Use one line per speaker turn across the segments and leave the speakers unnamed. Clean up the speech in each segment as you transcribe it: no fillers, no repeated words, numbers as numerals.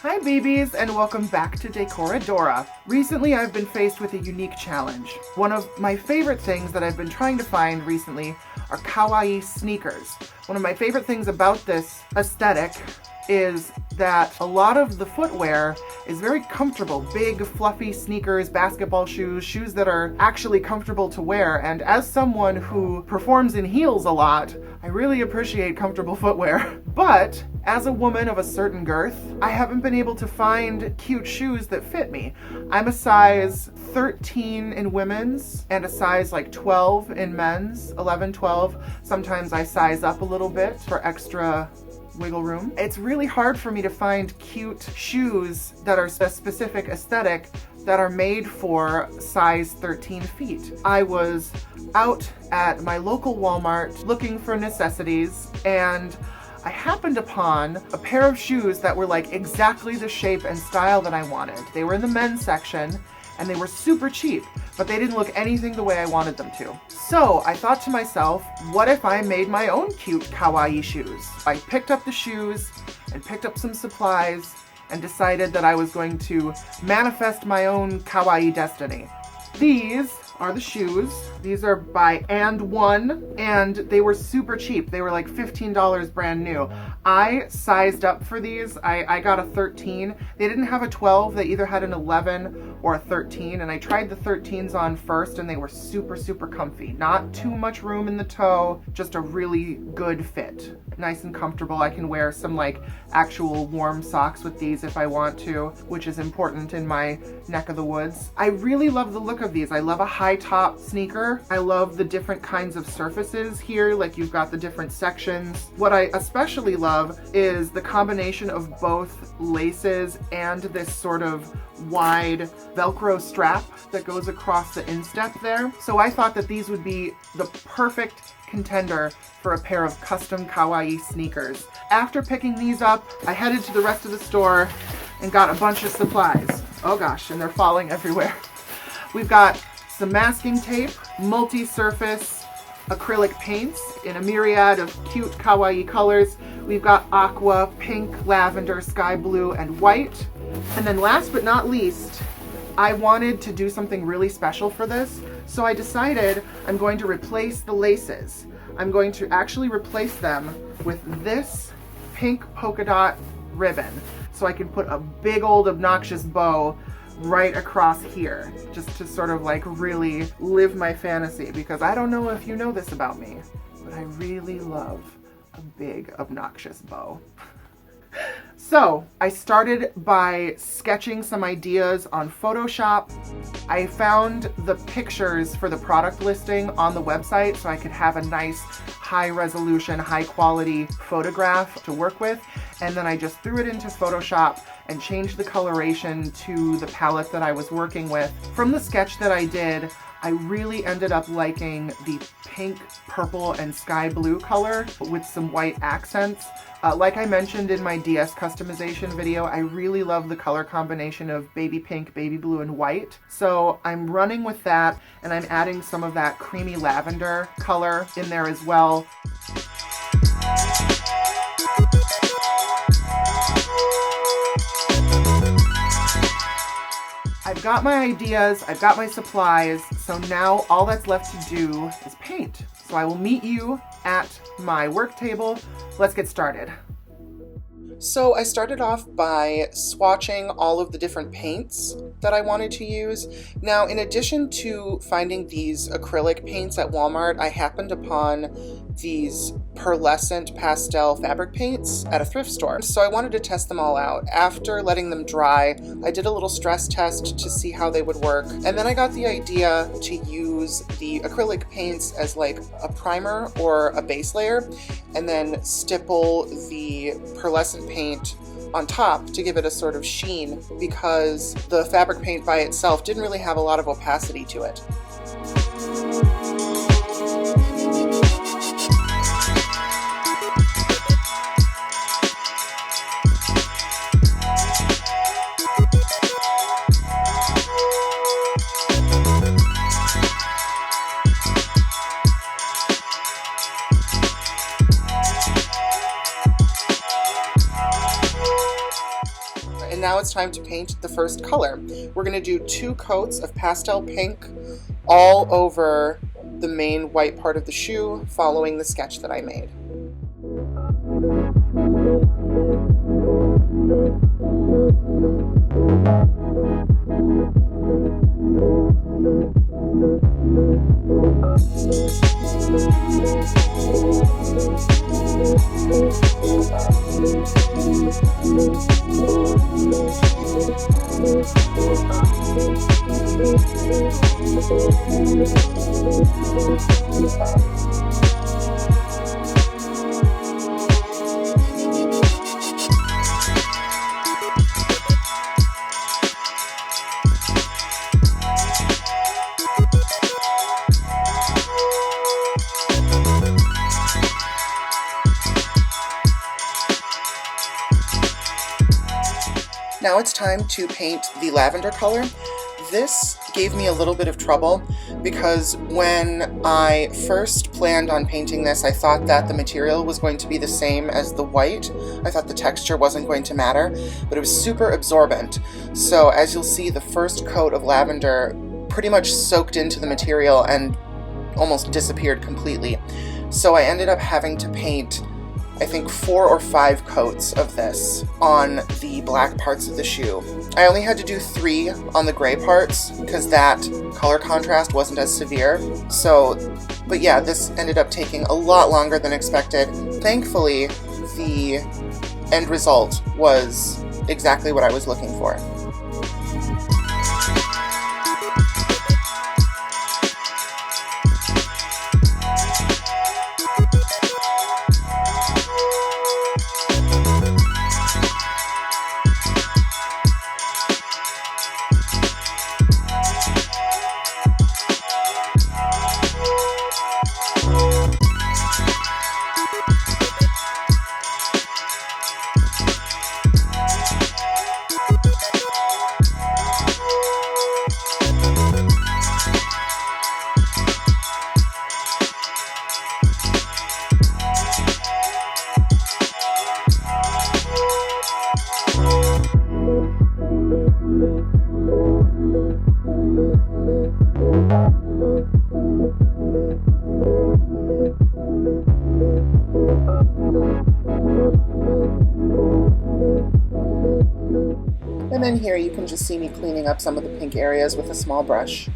Hi babies, and welcome back to Decora. Recently I've been faced with a unique challenge. One of my favorite things that I've been trying to find recently are Kawaii sneakers. One of my favorite things about this aesthetic is that a lot of the footwear is very comfortable. Big, fluffy sneakers, basketball shoes, shoes that are actually comfortable to wear. And as someone who performs in heels a lot, I really appreciate comfortable footwear. But as a woman of a certain girth, I haven't been able to find cute shoes that fit me. I'm a size 13 in women's and a size like 12 in men's, 11, 12. Sometimes I size up a little bit for extra wiggle room. It's really hard for me to find cute shoes that are a specific aesthetic that are made for size 13 feet. I was out at my local Walmart looking for necessities, and I happened upon a pair of shoes that were like exactly the shape and style that I wanted. They were in the men's section and they were super cheap, but they didn't look anything the way I wanted them to. So I thought to myself, what if I made my own cute kawaii shoes? I picked up the shoes and picked up some supplies and decided that I was going to manifest my own kawaii destiny. These are the shoes. These are by And1, and they were super cheap. They were like $15 brand new. I sized up for these. I got a 13. They didn't have a 12. They either had an 11 or a 13, and I tried the 13s on first, and they were super, super comfy. Not too much room in the toe, just a really good fit. Nice and comfortable. I can wear some like actual warm socks with these if I want to, which is important in my neck of the woods. I really love the look of these. I love a high top sneaker. I love the different kinds of surfaces here, like you've got the different sections. What I especially love is the combination of both laces and this sort of wide Velcro strap that goes across the instep there. So I thought that these would be the perfect contender for a pair of custom kawaii sneakers. After picking these up, I headed to the rest of the store and got a bunch of supplies. Oh gosh, and they're falling everywhere. We've got some masking tape, multi-surface acrylic paints in a myriad of cute kawaii colors. We've got aqua, pink, lavender, sky blue, and white. And then last but not least, I wanted to do something really special for this, so I decided I'm going to replace the laces. I'm going to actually replace them with this pink polka dot ribbon, so I can put a big old obnoxious bow right across here, just to sort of like really live my fantasy, because I don't know if you know this about me, but I really love a big obnoxious bow. So I started by sketching some ideas on Photoshop. I found the pictures for the product listing on the website so I could have a nice high resolution, high quality photograph to work with. And then I just threw it into Photoshop and changed the coloration to the palette that I was working with. From the sketch that I did, I really ended up liking the pink, purple, and sky blue color with some white accents. Like I mentioned in my DS customization video, I really love the color combination of baby pink, baby blue, and white. So I'm running with that, and I'm adding some of that creamy lavender color in there as well. I've got my ideas, I've got my supplies, so now all that's left to do is paint. So I will meet you at my work table. Let's get started. So I started off by swatching all of the different paints that I wanted to use. Now, in addition to finding these acrylic paints at Walmart, I happened upon these pearlescent pastel fabric paints at a thrift store. So I wanted to test them all out. After letting them dry, I did a little stress test to see how they would work. And then I got the idea to use the acrylic paints as like a primer or a base layer, and then stipple the pearlescent paint on top to give it a sort of sheen, because the fabric paint by itself didn't really have a lot of opacity to it. now it's time to paint the first color. We're going to do 2 coats of pastel pink all over the main white part of the shoe, following the sketch that I made. Now it's time to paint the lavender color. This gave me a little bit of trouble because when I first planned on painting this, I thought that the material was going to be the same as the white. I thought the texture wasn't going to matter, but it was super absorbent. So as you'll see, the first coat of lavender pretty much soaked into the material and almost disappeared completely. So I ended up having to paint, I think, 4 or 5 coats of this on the black parts of the shoe. I only had to do 3 on the gray parts because that color contrast wasn't as severe. But yeah, this ended up taking a lot longer than expected. Thankfully, the end result was exactly what I was looking for. And then here you can just see me cleaning up some of the pink areas with a small brush.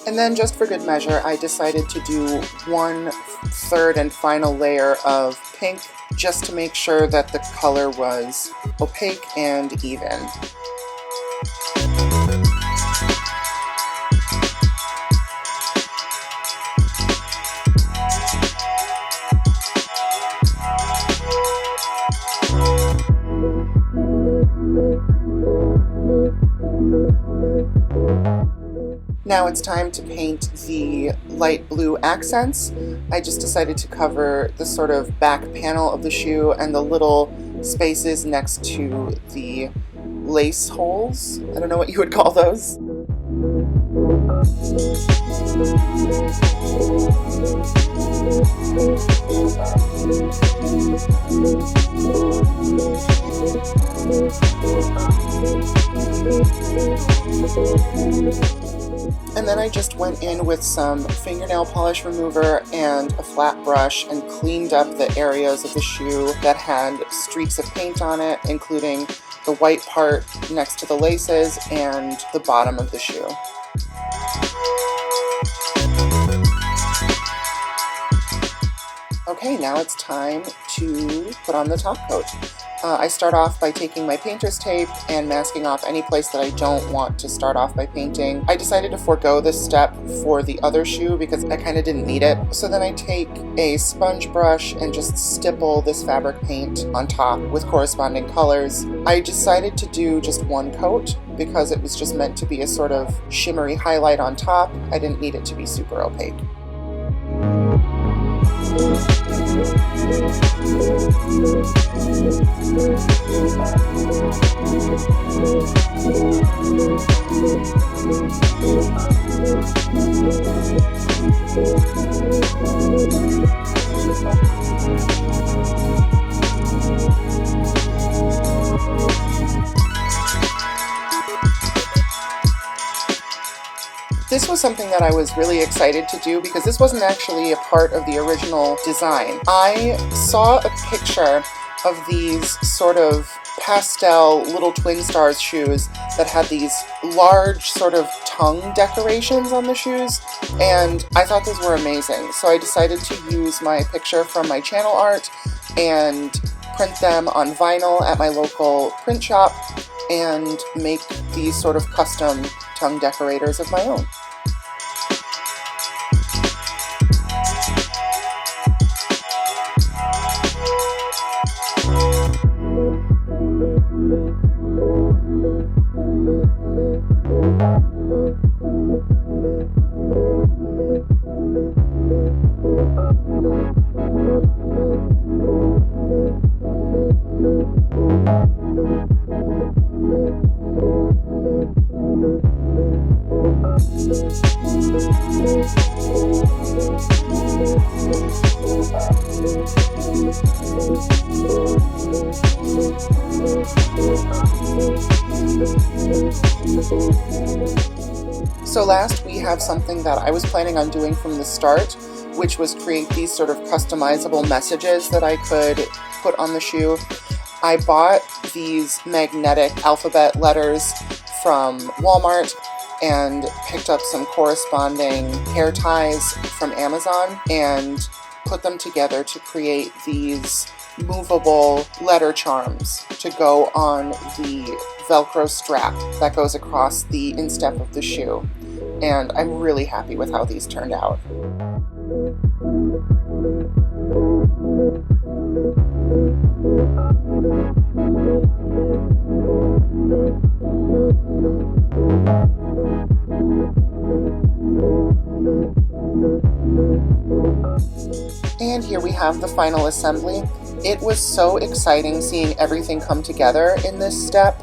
And then just for good measure, I decided to do 1/3 and final layer of pink just to make sure that the color was opaque and even. Now it's time to paint the light blue accents. I just decided to cover the sort of back panel of the shoe and the little spaces next to the lace holes. I don't know what you would call those. And then I just went in with some fingernail polish remover and a flat brush and cleaned up the areas of the shoe that had streaks of paint on it, including the white part next to the laces and the bottom of the shoe. Okay, now it's time to put on the top coat. I start off by taking my painter's tape and masking off any place that I don't want to start off by painting. I decided to forego this step for the other shoe because I kind of didn't need it. So then I take a sponge brush and just stipple this fabric paint on top with corresponding colors. I decided to do just 1 coat because it was just meant to be a sort of shimmery highlight on top. I didn't need it to be super opaque. This was something that I was really excited to do because this wasn't actually a part of the original design. I saw a picture of these sort of pastel little twin stars shoes that had these large sort of tongue decorations on the shoes, and I thought those were amazing. So I decided to use my picture from my channel art and print them on vinyl at my local print shop and make these sort of custom tongue decorators of my own. So last, we have something that I was planning on doing from the start, which was create these sort of customizable messages that I could put on the shoe. I bought these magnetic alphabet letters from Walmart and picked up some corresponding hair ties from Amazon and put them together to create these movable letter charms to go on the Velcro strap that goes across the instep of the shoe. And I'm really happy with how these turned out. And here we have the final assembly. It was so exciting seeing everything come together in this step.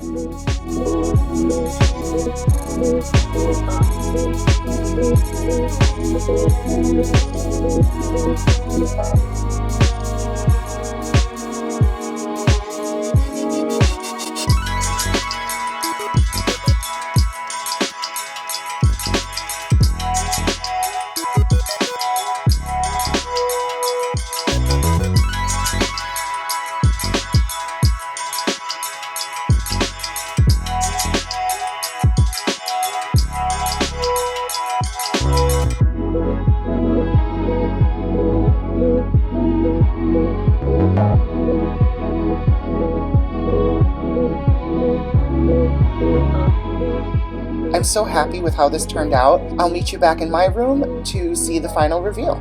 I'm so happy with how this turned out. I'll meet you back in my room to see the final reveal.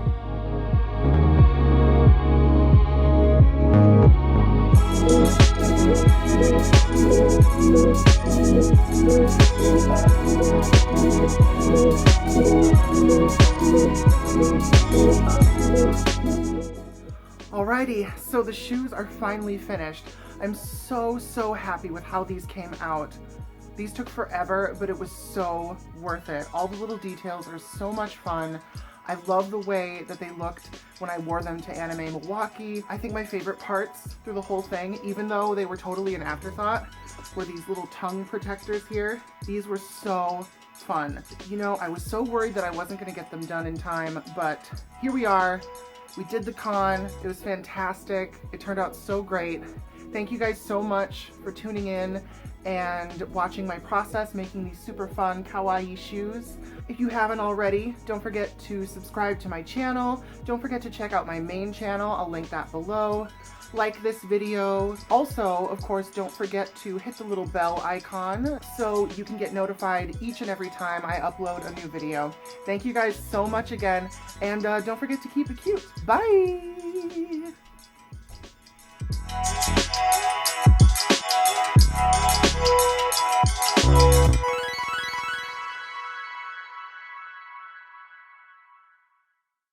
Alrighty, so the shoes are finally finished. I'm so happy with how these came out. These took forever, but it was so worth it. All the little details are so much fun. I love the way that they looked when I wore them to Anime Milwaukee. I think my favorite parts through the whole thing, even though they were totally an afterthought, were these little tongue protectors here. These were so fun. You know, I was so worried that I wasn't gonna get them done in time, but here we are. We did the con. It was fantastic. It turned out so great. Thank you guys so much for tuning in and watching my process making these super fun kawaii shoes. If you haven't already, don't forget to subscribe to my channel. Don't forget to check out my main channel. I'll link that below. Like this video. Also, of course, don't forget to hit the little bell icon so you can get notified each and every time I upload a new video. Thank you guys so much again, and don't forget to keep it cute. Bye!